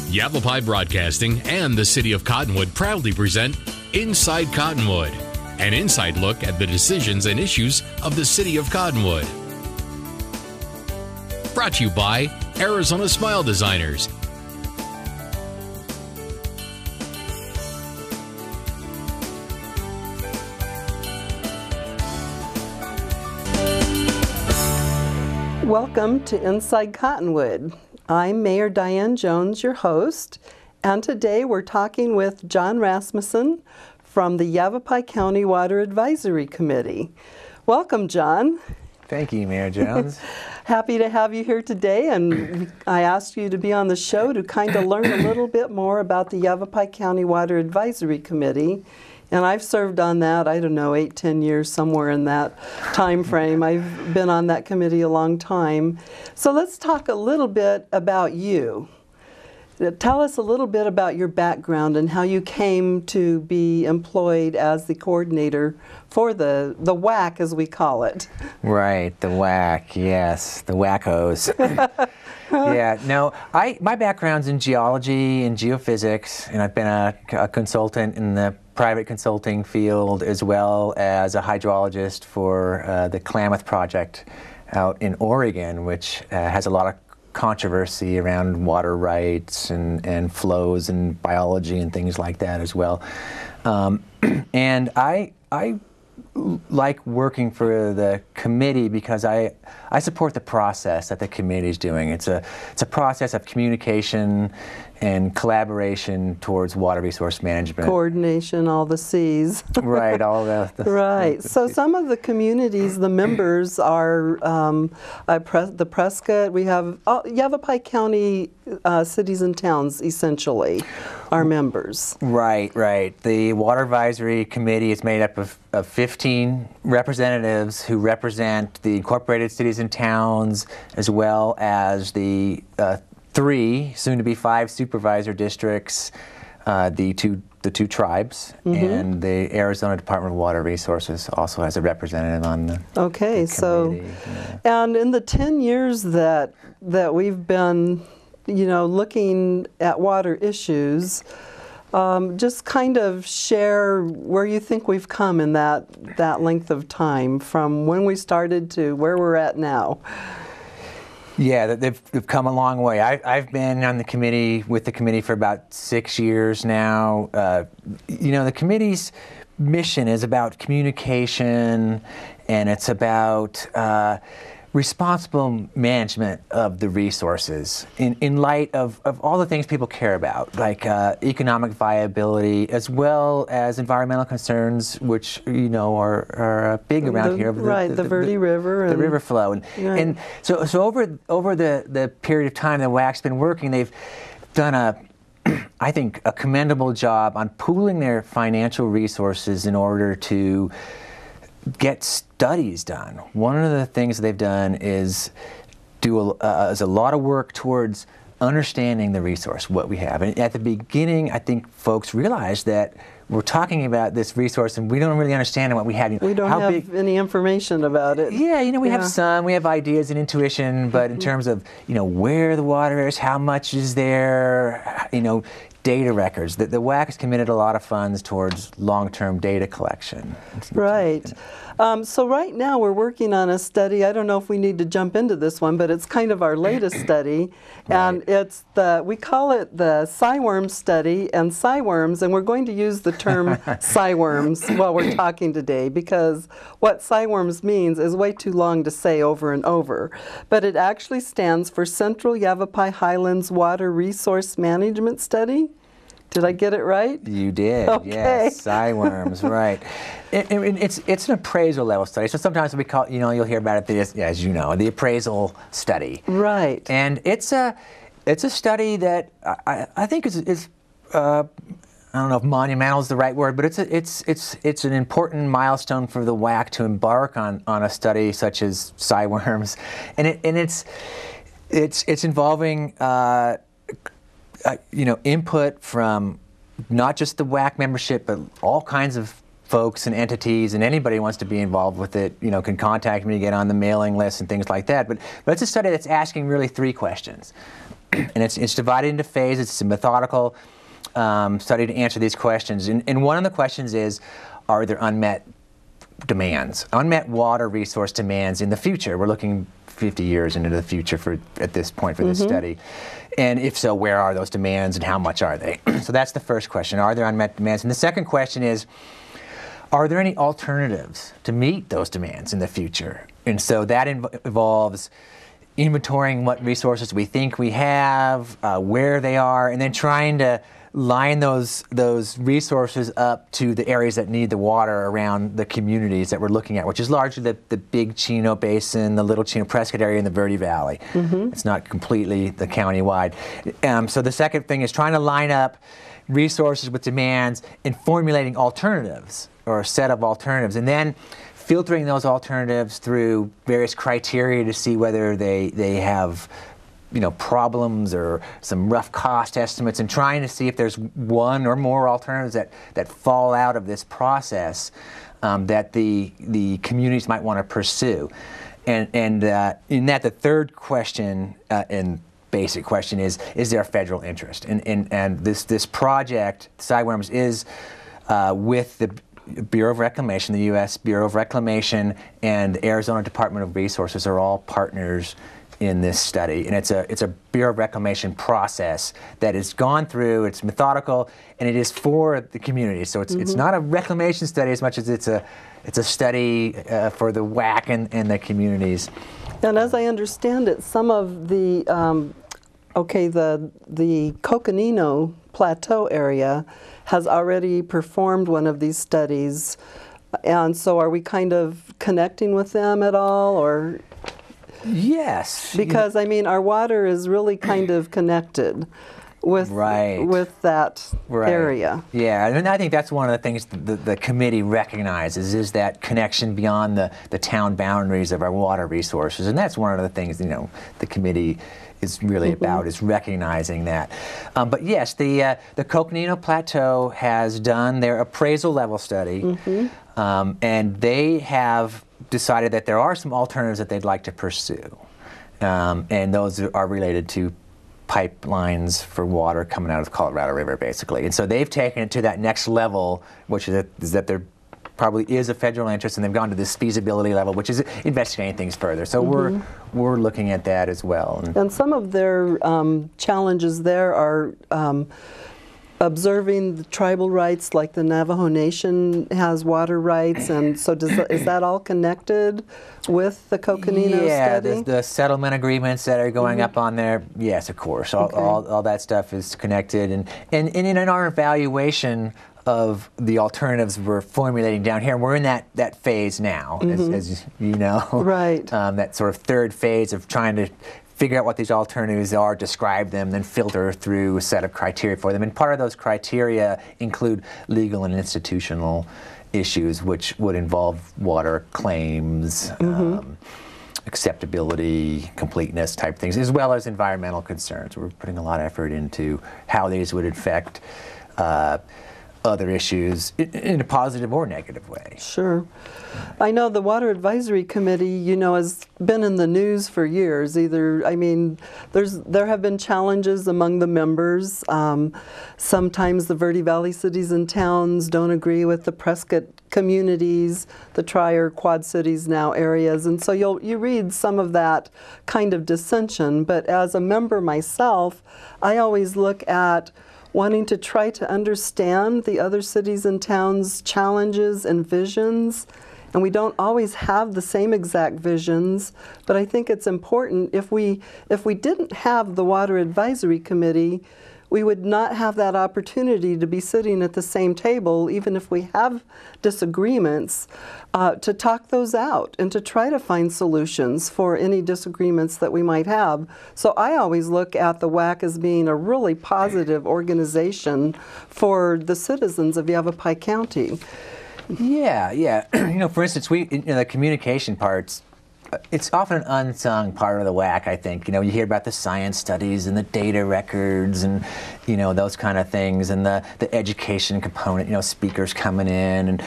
Yavapai Broadcasting and the City of Cottonwood proudly present Inside Cottonwood, an inside look at the decisions and issues of the City of Cottonwood. Brought to you by Arizona Smile Designers. Welcome to Inside Cottonwood. I'm Mayor Diane Jones, your host, and today we're talking with John Rasmussen from the Yavapai County Water Advisory Committee. Welcome, John. Thank you, Mayor Jones. Happy to have you here today, and I asked you to be on the show to kind of learn a little bit more about the Yavapai County Water Advisory Committee. And I've served on that, I don't know, 8-10 years, somewhere in that time frame. I've been on that committee a long time. So let's talk a little bit about you. Tell us a little bit about your background and how you came to be employed as the coordinator for the WAC, as we call it. Right, the WAC, yes, the wackos. Yeah, no, my background's in geology and geophysics, and I've been a consultant in the private consulting field as well as a hydrologist for the Klamath project out in Oregon, which has a lot of controversy around water rights and flows and biology and things like that as well. And I like working for the committee because I support the process that the committee is doing. It's a process of communication and collaboration towards water resource management. Coordination, all the C's. Right, all the right. So some of the communities, the members are the Prescott. We have Yavapai County cities and towns, essentially, are members. Right, right. The Water Advisory Committee is made up of 15 representatives who represent the incorporated cities and towns, as well as the 3, soon to be 5 supervisor districts, the two tribes, and the Arizona Department of Water Resources also has a representative on the Okay, the so yeah. And in the 10 years that we've been, looking at water issues, just kind of share where you think we've come in that length of time from when we started to where we're at now. Yeah, they've come a long way. I've been on the committee with the committee for about 6 years now. The committee's mission is about communication, and it's about responsible management of the resources in light of all the things people care about, like economic viability as well as environmental concerns, which are big around here. The Verde River. The river flow. And so over the period of time that WAC's been working, they've done I think a commendable job on pooling their financial resources in order to get studies done. One of the things they've done is is a lot of work towards understanding the resource, what we have. And at the beginning, I think folks realized that we're talking about this resource and we don't really understand what we have. We don't have any information about it. Yeah, we have ideas and intuition, but in terms of, where the water is, how much is there, data records. The WAC has committed a lot of funds towards long-term data collection. Right. So right now we're working on a study. I don't know if we need to jump into this one, but it's kind of our latest study, and it's we call it the Sciworms study and Sciworms, and we're going to use the term Sciworms while we're talking today because what Sciworms means is way too long to say over and over, but it actually stands for Central Yavapai Highlands Water Resource Management Study. Did I get it right? You did, okay. Yes, Sciworms, right. It's an appraisal level study, so sometimes we call, you'll hear about it, as you know, the appraisal study. Right. And it's a study that I think is I don't know if monumental is the right word, but it's an important milestone for the WAC to embark on a study such as Sciworms, and it's involving input from not just the WAC membership, but all kinds of folks and entities, and anybody who wants to be involved with it, can contact me to get on the mailing list and things like that. But it's a study that's asking really 3 questions. and it's divided into phases. It's a methodical study to answer these questions. And one of the questions is, are there unmet demands, unmet water resource demands in the future? We're looking 50 years into the future at this point for this study. And if so, where are those demands and how much are they? So that's the first question. Are there unmet demands? And the second question is, are there any alternatives to meet those demands in the future? And so that involves inventorying what resources we think we have, where they are, and then trying to line those resources up to the areas that need the water around the communities that we're looking at, which is largely the Big Chino Basin, the Little Chino Prescott area, and the Verde Valley. It's not completely the county-wide. So the second thing is trying to line up resources with demands and formulating alternatives, or a set of alternatives, and then filtering those alternatives through various criteria to see whether they have problems or some rough cost estimates, and trying to see if there's one or more alternatives that fall out of this process that the communities might want to pursue. And in that, the third question and basic question is there a federal interest? And this project, Sideworms, is with the Bureau of Reclamation, the U.S. Bureau of Reclamation, and the Arizona Department of Resources are all partners in this study, and it's a Bureau of Reclamation process that is gone through. It's methodical, and it is for the community. So it's not a reclamation study as much as it's a study for the WAC and the communities. And as I understand it, some of the the Coconino Plateau area has already performed one of these studies, and so are we kind of connecting with them at all, or? Yes. Because, I mean, our water is really kind of connected with that area. Yeah, and I think that's one of the things the committee recognizes, is that connection beyond the town boundaries of our water resources. And that's one of the things, the committee is really about, is recognizing that. But yes, the Coconino Plateau has done their appraisal level study, and they have decided that there are some alternatives that they'd like to pursue, and those are related to pipelines for water coming out of the Colorado River, basically. And so they've taken it to that next level, which is that there probably is a federal interest, and they've gone to this feasibility level, which is investigating things further. So we're looking at that as well. And some of their challenges there are observing the tribal rights, like the Navajo Nation has water rights, and so is that all connected with the Coconino study? Yeah, the settlement agreements that are going up on there, yes, of course. All that stuff is connected. And in our evaluation of the alternatives we're formulating down here, and we're in that phase now, as you know. Right. That sort of third phase of trying to figure out what these alternatives are, describe them, then filter through a set of criteria for them. And part of those criteria include legal and institutional issues, which would involve water claims, acceptability, completeness type things, as well as environmental concerns. We're putting a lot of effort into how these would affect other issues in a positive or negative way. Sure. I know the Water Advisory Committee, has been in the news for years. There have been challenges among the members. Sometimes the Verde Valley cities and towns don't agree with the Prescott communities, the Tri- Quad Cities now areas, and so you read some of that kind of dissension. But as a member myself, I always look at wanting to try to understand the other cities and towns' challenges and visions. And we don't always have the same exact visions, but I think it's important. If we didn't have the Water Advisory Committee, we would not have that opportunity to be sitting at the same table, even if we have disagreements, to talk those out and to try to find solutions for any disagreements that we might have. So I always look at the WAC as being a really positive organization for the citizens of Yavapai County. Yeah. For instance, the communication parts, it's often an unsung part of the WAC, I think. You hear about the science studies and the data records and, those kind of things, and the education component, speakers coming in. And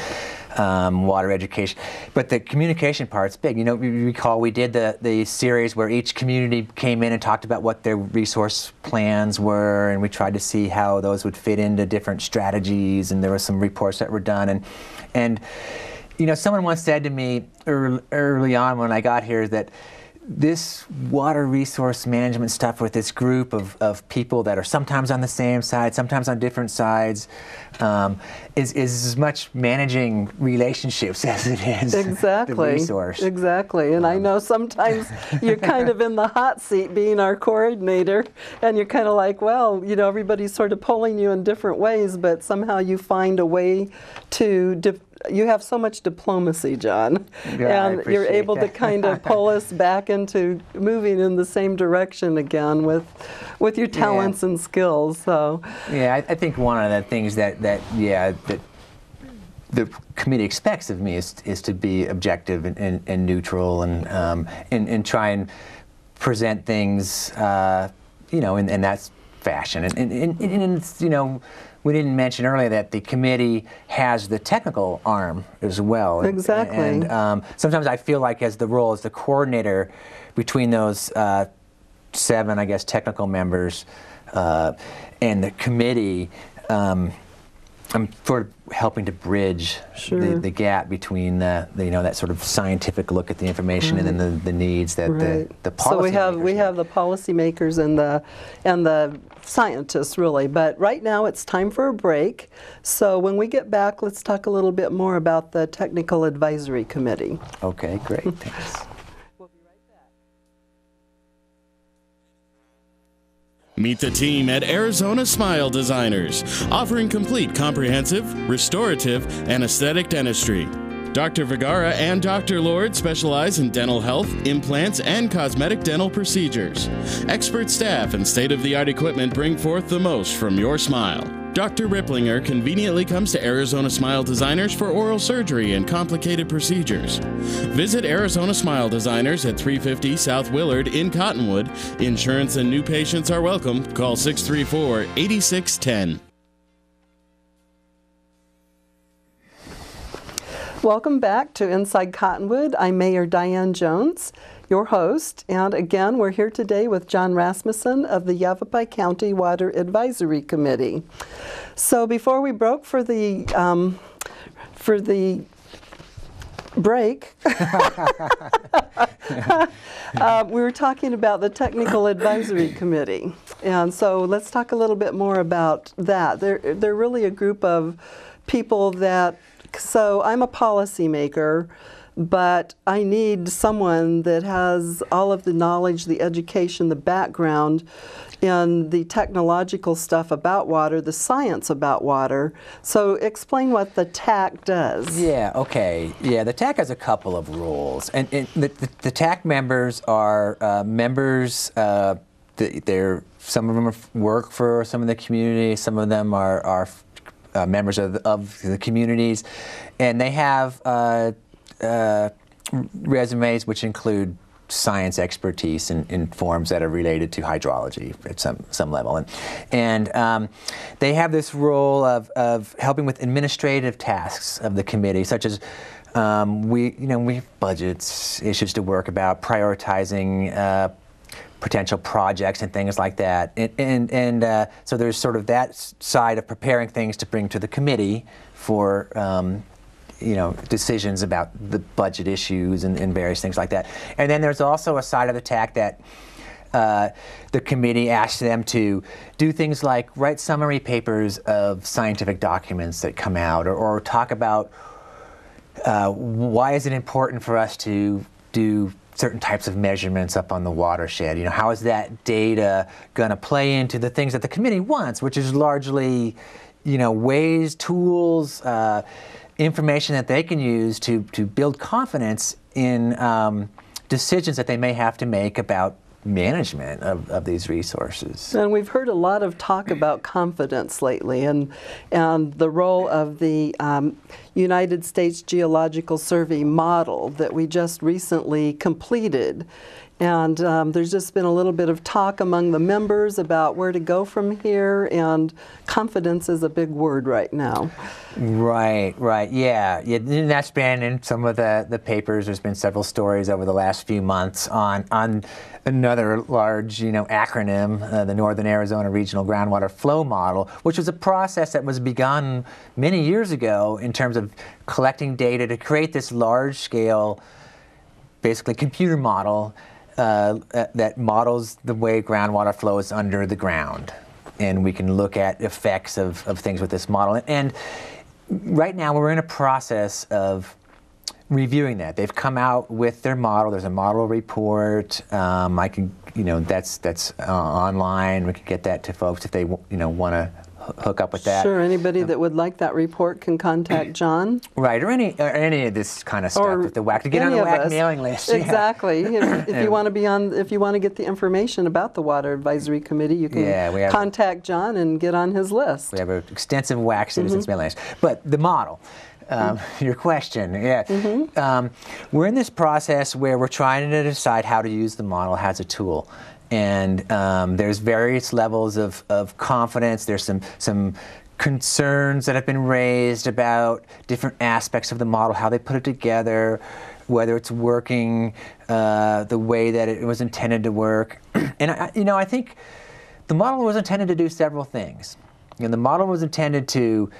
water education. But the communication part's big. You recall we did the series where each community came in and talked about what their resource plans were, and we tried to see how those would fit into different strategies, and there were some reports that were done. And someone once said to me early on when I got here that this water resource management stuff with this group of people that are sometimes on the same side, sometimes on different sides, is as much managing relationships as it is the resource. Exactly. And I know sometimes you're kind of in the hot seat being our coordinator, and you're kind of like, well, everybody's sort of pulling you in different ways, but somehow you find a way to you have so much diplomacy, John, and you're able to kind of pull us back into moving in the same direction again with your talents and skills. So I think one of the things that the committee expects of me is to be objective and neutral and try and present things in that fashion. And we didn't mention earlier that the committee has the technical arm as well. Exactly. And sometimes I feel like as the role as the coordinator between those 7, I guess, technical members and the committee, I'm sort of helping to bridge the gap between that sort of scientific look at the information and then the needs that the policy. So we have the policymakers and the scientists really. But right now it's time for a break. So when we get back, let's talk a little bit more about the Technical Advisory Committee. Okay, great. Thanks. Meet the team at Arizona Smile Designers, offering complete, comprehensive, restorative, and aesthetic dentistry. Dr. Vergara and Dr. Lord specialize in dental health, implants, and cosmetic dental procedures. Expert staff and state-of-the-art equipment bring forth the most from your smile. Dr. Ripplinger conveniently comes to Arizona Smile Designers for oral surgery and complicated procedures. Visit Arizona Smile Designers at 350 South Willard in Cottonwood. Insurance and new patients are welcome. Call 634-8610. Welcome back to Inside Cottonwood. I'm Mayor Diane Jones, your host, and again we're here today with John Rasmussen of the Yavapai County Water Advisory Committee. So before we broke for the break, we were talking about the Technical Advisory Committee, and so let's talk a little bit more about that. They're really a group of people that. So I'm a policymaker, but I need someone that has all of the knowledge, the education, the background, and the technological stuff about water, the science about water. So explain what the TAC does. Yeah, okay. Yeah, the TAC has a couple of rules. And the TAC members are members, some of them work for some of the community, some of them are members of the communities, and they have resumes which include science expertise in forms that are related to hydrology at some level, and they have this role of helping with administrative tasks of the committee, such as we have budgets, issues to work about, prioritizing potential projects and things like that, and so there's sort of that side of preparing things to bring to the committee for decisions about the budget issues and various things like that. And then there's also a side of the TAC that the committee asks them to do things like write summary papers of scientific documents that come out, or talk about why is it important for us to do certain types of measurements up on the watershed. How is that data going to play into the things that the committee wants, which is largely, ways, tools, information that they can use to build confidence in decisions that they may have to make about management of these resources. And we've heard a lot of talk about confidence lately, and the role of the United States Geological Survey model that we just recently completed. And there's just been a little bit of talk among the members about where to go from here, and confidence is a big word right now. Right, yeah. And that's been in some of the papers. There's been several stories over the last few months on another large, acronym, the Northern Arizona Regional Groundwater Flow Model, which was a process that was begun many years ago in terms of collecting data to create this large-scale, basically computer model that models the way groundwater flows under the ground. And we can look at effects of things with this model. And right now we're in a process of reviewing that. They've come out with their model. There's a model report. I can, that's online. We can get that to folks if they, want to hook up with that. Sure. Anybody that would like that report can contact John. Right, or any of this kind of stuff with the WAC to get on the WAC mailing list. Exactly. If you want to be on, if you want to get the information about the Water Advisory Committee, you can contact John and get on his list. We have an extensive WAC citizens mailing list. But the model. Your question, we're in this process where we're trying to decide how to use the model as a tool. And there's various levels of confidence. There's some concerns that have been raised about different aspects of the model, how they put it together, whether it's working the way that it was intended to work. And I think the model was intended to do several things. The model was intended to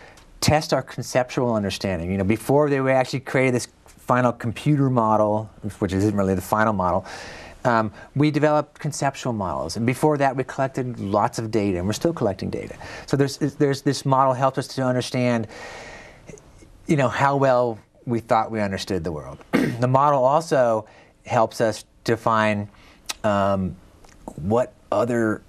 test our conceptual understanding. Before they actually created this final computer model, which isn't really the final model, we developed conceptual models, and before that we collected lots of data, and we're still collecting data. So there's this model helped us to understand, how well we thought we understood the world. The model also helps us define what other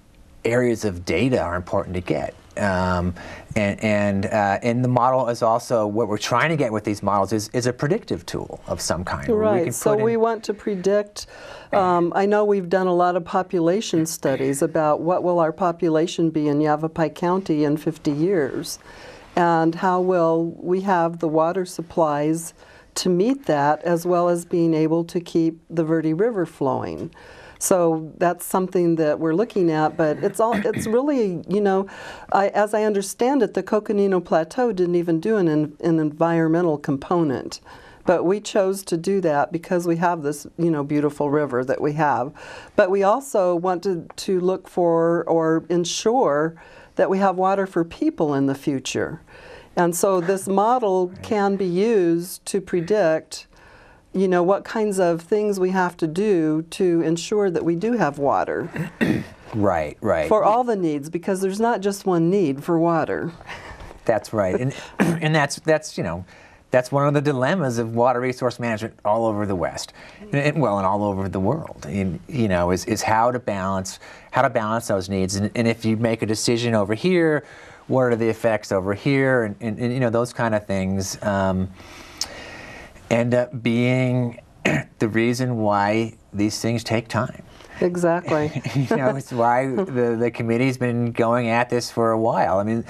areas of data are important to get. And the model is also, what we're trying to get with these models is a predictive tool of some kind. Right, so we want to predict, I know we've done a lot of population studies about what will our population be in Yavapai County in 50 years, and how will we have the water supplies to meet that, as well as being able to keep the Verde River flowing. So that's something that we're looking at, but it's really, as I understand it, the Coconino Plateau didn't even do an environmental component. But we chose to do that because we have this, beautiful river that we have. But we also wanted to look for or ensure that we have water for people in the future. And so this model can be used to predict what kinds of things we have to do to ensure that we do have water. Right. For all the needs, because there's not just one need for water. That's right, and that's one of the dilemmas of water resource management all over the West, and all over the world. Is how to balance those needs, and if you make a decision over here, what are the effects over here, and those kind of things. End up being the reason why these things take time. Exactly. It's why the committee's been going at this for a while. I mean,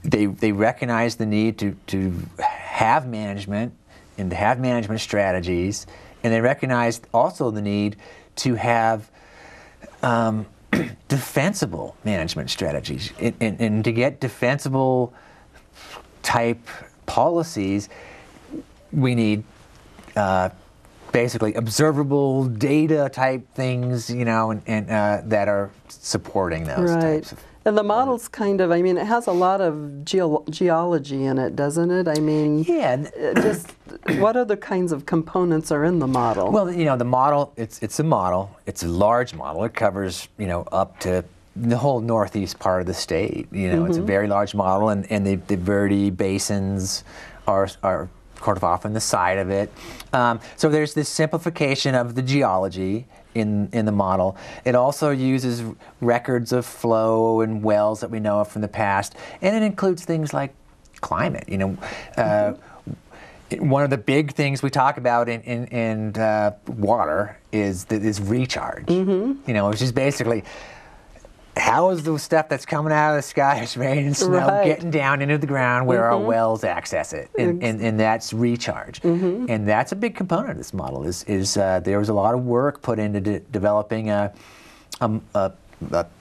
they recognize the need to have management and to have management strategies, and they recognize also the need to have defensible management strategies, and to get defensible type policies. We need basically observable data type things, and that are supporting those types of. And the model's it has a lot of geology in it, doesn't it? Just what other kinds of components are in the model? Well, the model, it's a model. It's a large model. It covers, up to the whole northeast part of the state. It's a very large model, and the Verde basins are sort of off on the side of it. So there's this simplification of the geology in the model. It also uses records of flow and wells that we know of from the past, and it includes things like climate. One of the big things we talk about in water is recharge. Which is basically how is the stuff that's coming out of the sky, as rain and snow, getting down into the ground where our wells access it, and that's recharge. And that's a big component of this model. There was a lot of work put into developing I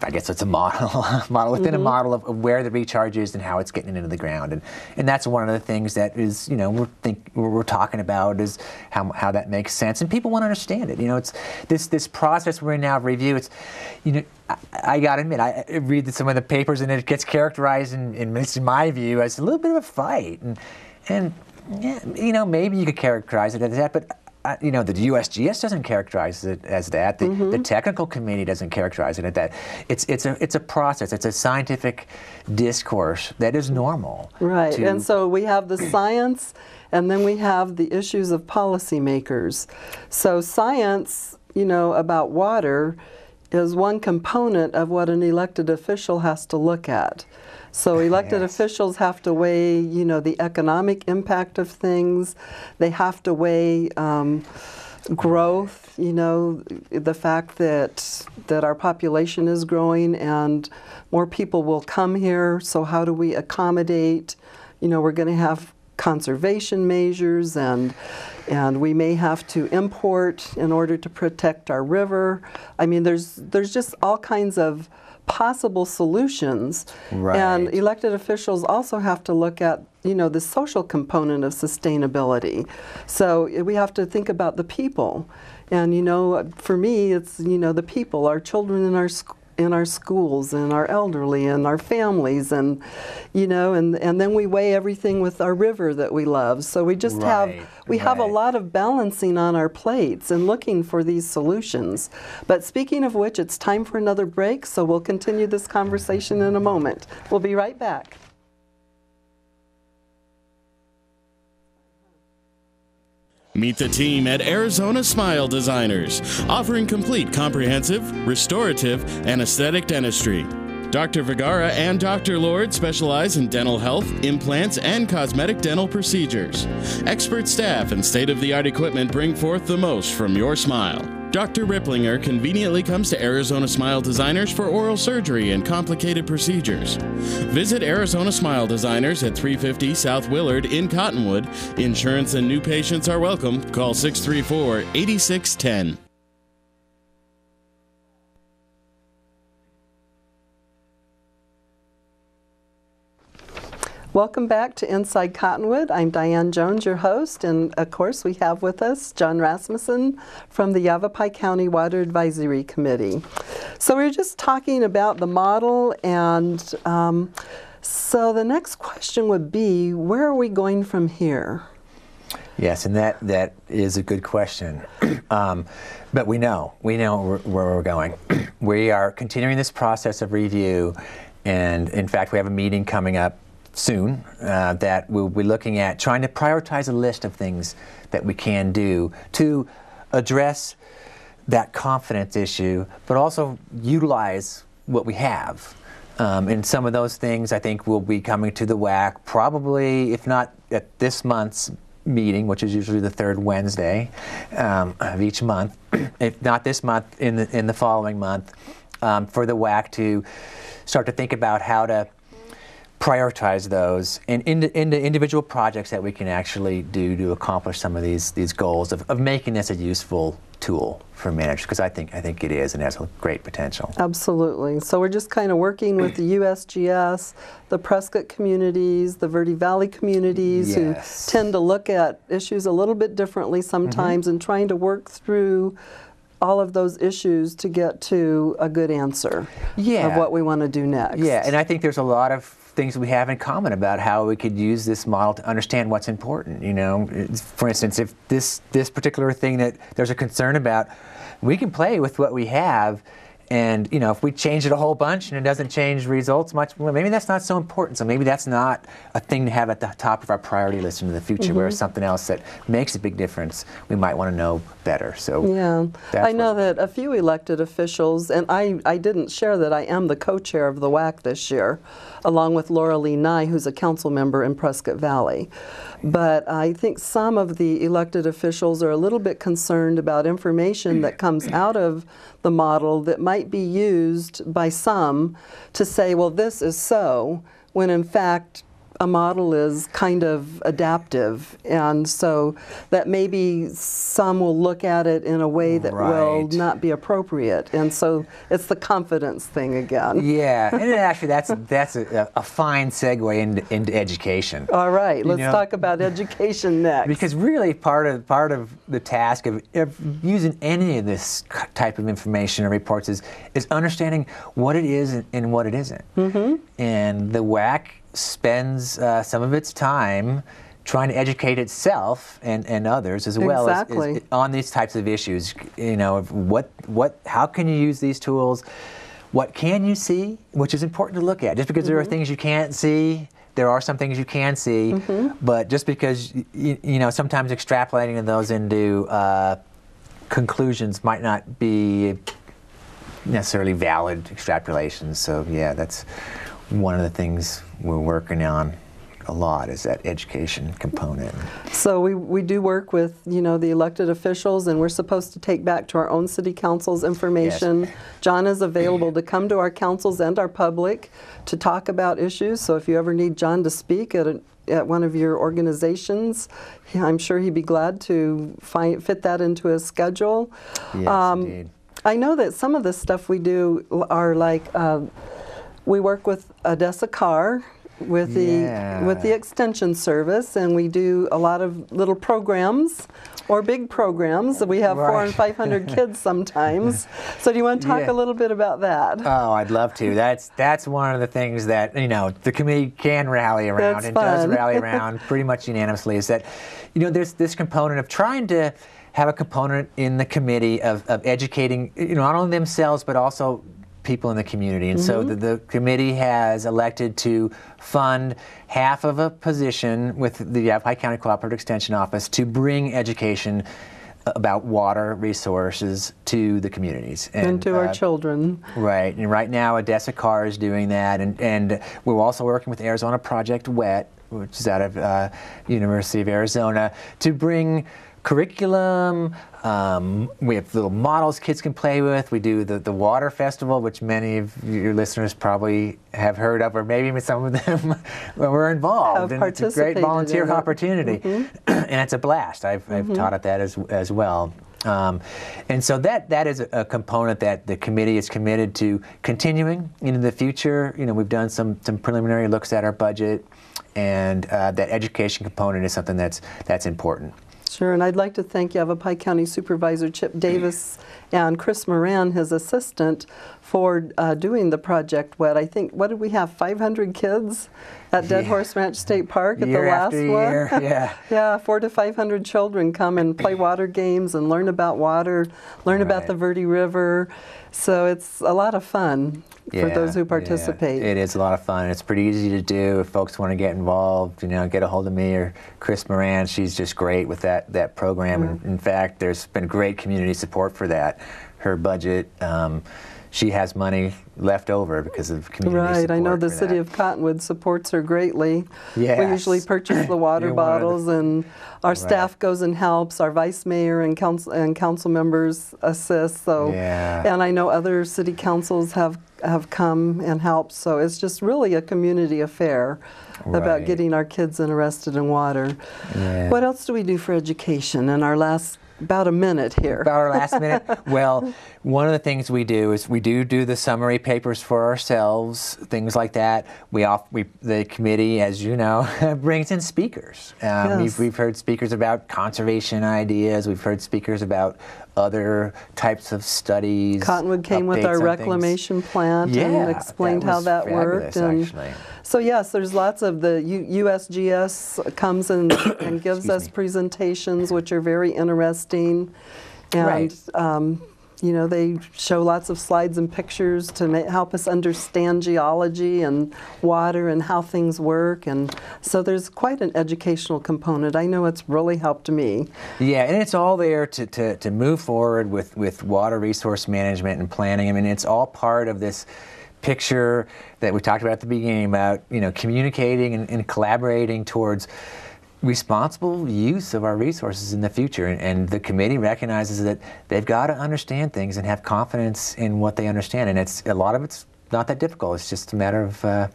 guess it's a model within a model of where the recharge is and how it's getting into the ground, and that's one of the things that is, you know, we're talking about is how that makes sense, and people want to understand it. You know, it's this process we're in now of review. It's, you know, I got to admit, I read some of the papers and it gets characterized in my view as a little bit of a fight, and yeah, you know, maybe you could characterize it as that, but. You know, the USGS doesn't characterize it as that. The technical committee doesn't characterize it as that. It's a process. It's a scientific discourse that is normal. Right. And so we have the science, and then we have the issues of policymakers. So science, you know, about water is one component of what an elected official has to look at. So elected officials have to weigh, you know, the economic impact of things. They have to weigh growth, you know, the fact that our population is growing and more people will come here. So how do we accommodate? You know, we're going to have conservation measures, and we may have to import in order to protect our river. I mean, there's just all kinds of possible solutions. Right. And elected officials also have to look at, you know, the social component of sustainability. So we have to think about the people. And, you know, for me, it's, you know, the people, our children in our schools, and our elderly, and our families, and, you know, and then we weigh everything with our river that we love. So we just have a lot of balancing on our plates and looking for these solutions. But speaking of which, it's time for another break, so we'll continue this conversation in a moment. We'll be right back. Meet the team at Arizona Smile Designers, offering complete, comprehensive, restorative, and aesthetic dentistry. Dr. Vergara and Dr. Lord specialize in dental health, implants, and cosmetic dental procedures. Expert staff and state-of-the-art equipment bring forth the most from your smile. Dr. Ripplinger conveniently comes to Arizona Smile Designers for oral surgery and complicated procedures. Visit Arizona Smile Designers at 350 South Willard in Cottonwood. Insurance and new patients are welcome. Call 634-8610. Welcome back to Inside Cottonwood. I'm Diane Jones, your host, and of course we have with us John Rasmussen from the Yavapai County Water Advisory Committee. So we were just talking about the model, and so the next question would be, where are we going from here? Yes, and that is a good question. But we know where we're going. We are continuing this process of review, and in fact we have a meeting coming up soon that we'll be looking at trying to prioritize a list of things that we can do to address that confidence issue, but also utilize what we have. And some of those things I think will be coming to the WAC probably, if not at this month's meeting, which is usually the third Wednesday of each month, if not this month, in the following month, for the WAC to start to think about how to prioritize those and into individual projects that we can actually do to accomplish some of these goals of making this a useful tool for managers, because I think it is and has a great potential. Absolutely. So we're just kind of working with the USGS, the Prescott communities, the Verde Valley communities, who tend to look at issues a little bit differently sometimes, and trying to work through all of those issues to get to a good answer of what we want to do next. Yeah, and I think there's a lot of things we have in common about how we could use this model to understand what's important. You know, for instance, if this particular thing that there's a concern about, we can play with what we have, and you know, if we change it a whole bunch and it doesn't change results much, well, maybe that's not so important. So maybe that's not a thing to have at the top of our priority list in the future. Whereas something else that makes a big difference, we might want to know better. So yeah, I know that a few elected officials, and I didn't share that I am the co-chair of the WAC this year, along with Laura Lee Nye, who's a council member in Prescott Valley. But I think some of the elected officials are a little bit concerned about information that comes out of the model that might might be used by some to say, well, this is so, when in fact a model is kind of adaptive, and so that maybe some will look at it in a way that will not be appropriate, and so it's the confidence thing again. Yeah, and actually that's a fine segue into education. All right, let's talk about education next. Because really part of the task of using any of this type of information or reports is understanding what it is and what it isn't. Mm-hmm. And the WAC spends some of its time trying to educate itself and others as well as on these types of issues. How can you use these tools? What can you see, which is important to look at. Just because there are things you can't see, there are some things you can see, but just because sometimes extrapolating those into conclusions might not be necessarily valid extrapolations. So yeah, that's one of the things we're working on a lot, is that education component. So we do work with the elected officials, and we're supposed to take back to our own city councils information. Yes. John is available to come to our councils and our public to talk about issues. So if you ever need John to speak at one of your organizations, I'm sure he'd be glad to fit that into his schedule. Yes, indeed. I know that some of the stuff we do are like we work with Odessa Car with the extension service, and we do a lot of little programs or big programs. We have 400 and 500 kids sometimes. So do you want to talk a little bit about that? Oh, I'd love to. That's one of the things that the committee can rally around and does rally around pretty much unanimously, is that there's this component of trying to have a component in the committee of educating not only themselves but also people in the community. And so the committee has elected to fund half of a position with the Yavapai County Cooperative Extension Office to bring education about water resources to the communities. And to our children. Right. And right now Odessa Car is doing that. And we're also working with Arizona Project WET, which is out of University of Arizona, to bring curriculum. We have little models kids can play with. We do the Water Festival, which many of your listeners probably have heard of, or maybe even some of them were involved. And it's a great volunteer opportunity. And it's a blast. I've taught at that as well. And so that is a component that the committee is committed to continuing into the future. We've done some preliminary looks at our budget, and that education component is something that's important. Sure, and I'd like to thank Yavapai County Supervisor Chip Davis and Chris Moran, his assistant, for doing the Project WET. I think, what did we have, 500 kids at Dead Horse Ranch State Park at the last one? Yeah, 400 to 500 children come and play water games and learn about water, learn about the Verde River. So it's a lot of fun for those who participate. It is a lot of fun. It's pretty easy to do. If folks want to get involved, get a hold of me or Chris Moran. She's just great with that program. And in fact, there's been great community support for that. Her budget, she has money left over because of community support. Right, I know the city of Cottonwood supports her greatly. Yes. We usually purchase the water bottles, and our staff goes and helps. Our vice mayor and council members assist. So, and I know other city councils have come and helped. So it's just really a community affair about getting our kids interested in water. What else do we do for education in our last about a minute here? About our last minute? Well, one of the things we do is we do the summary papers for ourselves, things like that. The committee, as you know, brings in speakers. We've heard speakers about conservation ideas. We've heard speakers about other types of studies. Cottonwood came with our reclamation plant and explained how that worked. And so yes, there's lots of the USGS comes and gives us presentations, which are very interesting. And they show lots of slides and pictures to help us understand geology and water and how things work. And so there's quite an educational component. I know it's really helped me. Yeah, and it's all there to move forward with water resource management and planning. I mean, it's all part of this picture that we talked about at the beginning about communicating and collaborating towards responsible use of our resources in the future. And the committee recognizes that they've got to understand things and have confidence in what they understand. And a lot of it's not that difficult. It's just a matter of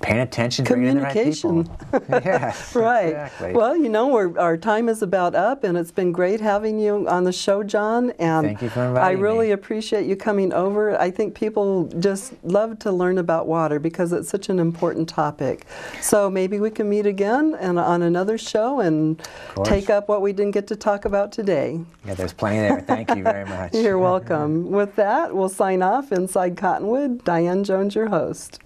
paying attention, bringing in the right people. Yes, right. Exactly. Well, you know, our time is about up, and it's been great having you on the show, John. And thank you for inviting me. I really appreciate you coming over. I think people just love to learn about water because it's such an important topic. So maybe we can meet again and on another show and take up what we didn't get to talk about today. Yeah, there's plenty there. Thank you very much. You're welcome. With that, we'll sign off. Inside Cottonwood, Diane Jones, your host.